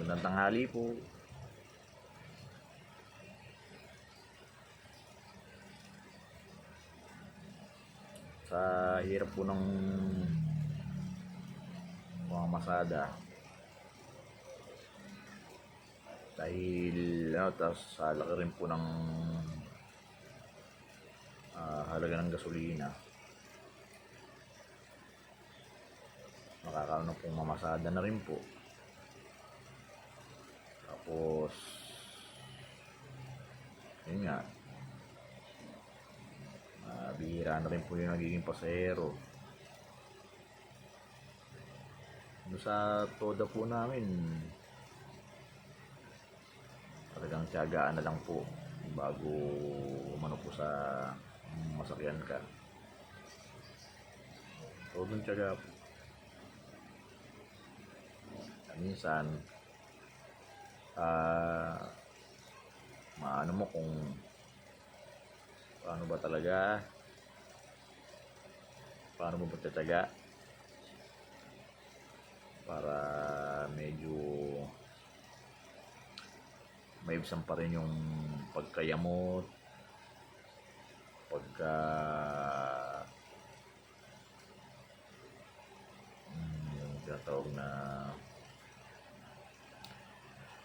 Magandang tanghali po. Sa hirap po ng mga masada dahil tapos sa laki rin po ng halaga ng gasolina, nakakaroon na pong mamasada na rin po. Tapos yun nga, bihira na rin po yung nagiging pasahero. Sa toda po namin, talagang tiyagaan na lang po bago umano po sa masakyan ka. Todong tiyaga po. Minsan maano mo kung paano ba talaga, paano mo ba tataga para medyo maibsan pa rin yung pagkayamot, pagka yung tinatawag na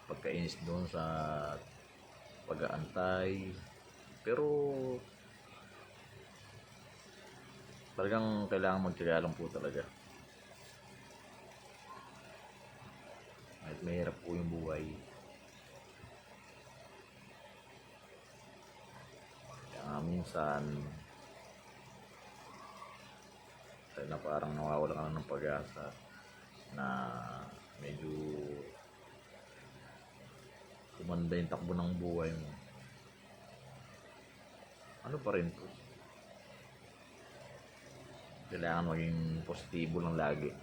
pagkainis doon sa pag-aantay. Pero talagang kailangan magtiyaga lang po talaga. Kahit mahirap po yung buhay, kaya minsan dahil na parang nawawala ka na ng pag-asa na medyo kumanda yung takbo ng buhay mo, ano pa rin po, kailangan maging positibo lang lagi.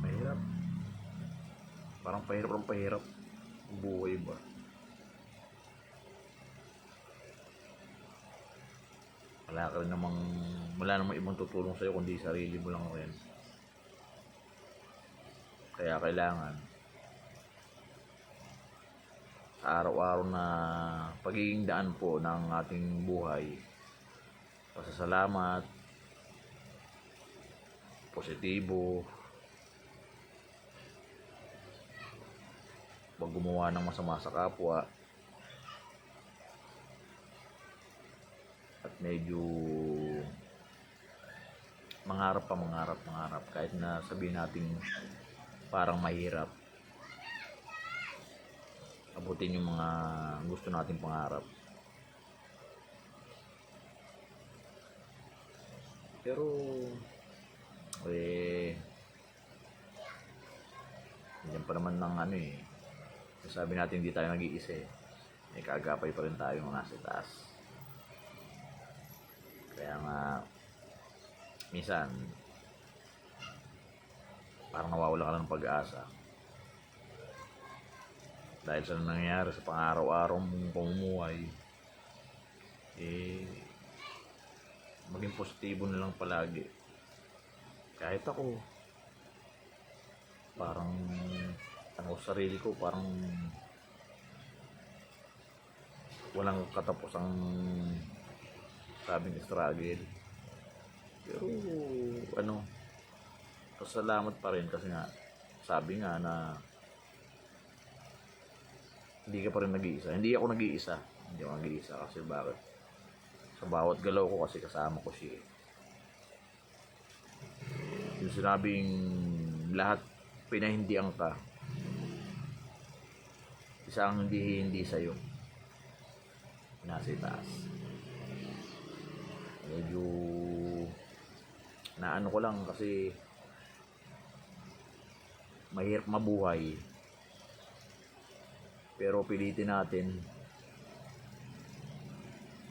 Mahirap, parang pahirap ang buhay ba. Wala namang ibang tutulong sa'yo kundi sarili mo lang rin. Kaya kailangan sa araw-araw na pagiging daan po ng ating buhay, pasasalamat, positibo, wag gumawa ng masama sa kapwa, at medyo mangarap kahit na sabihin natin parang mahirap abutin yung mga gusto nating pangarap. Pero hindi pa naman ng sabi natin hindi tayo nag-iisa may kaagapay pa rin tayo mga nasa taas. Kaya nga minsan parang nawawala ka ng pag-asa dahil sa nangyayari sa pang-araw-araw mong pamumuhay. Maging positibo na lang palagi. Kahit ako, parang sarili ko parang walang katapusang sabing struggle. Pero pasalamat pa rin kasi nga sabi nga na hindi ka pa rin nag-iisa. Hindi ako nag-iisa kasi bakit? Sa bawat galaw ko kasi kasama ko siya. Yung sinabing lahat pinahindian ka, isang hindi sa'yo, nasa itaas. Medyo naano ko lang kasi mahirap mabuhay, pero pilitin natin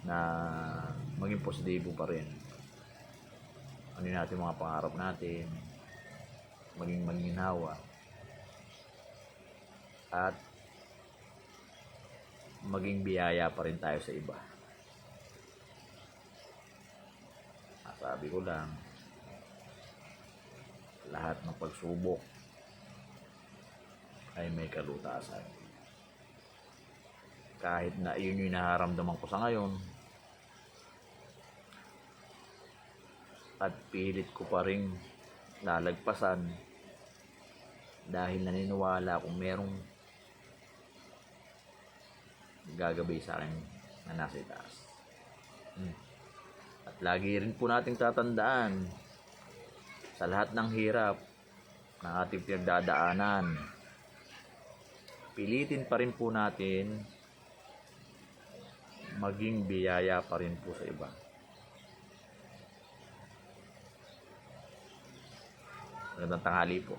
na maging positibo pa rin. Ano natin mga pangarap natin, maging maginhawa, at maging biyaya pa rin tayo sa iba. Sabi ko lang, lahat ng pagsubok ay may kalutasan. Kahit na yun yung nararamdaman ko sa ngayon, at pilit ko pa rin lalagpasan dahil naniniwala akong merong gagabay sa akin na nasa itaas. At lagi rin po nating tatandaan sa lahat ng hirap na ating pinagdadaanan, pilitin pa rin po natin maging biyaya pa rin po sa iba. Magandang tanghali po.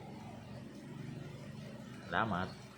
Salamat.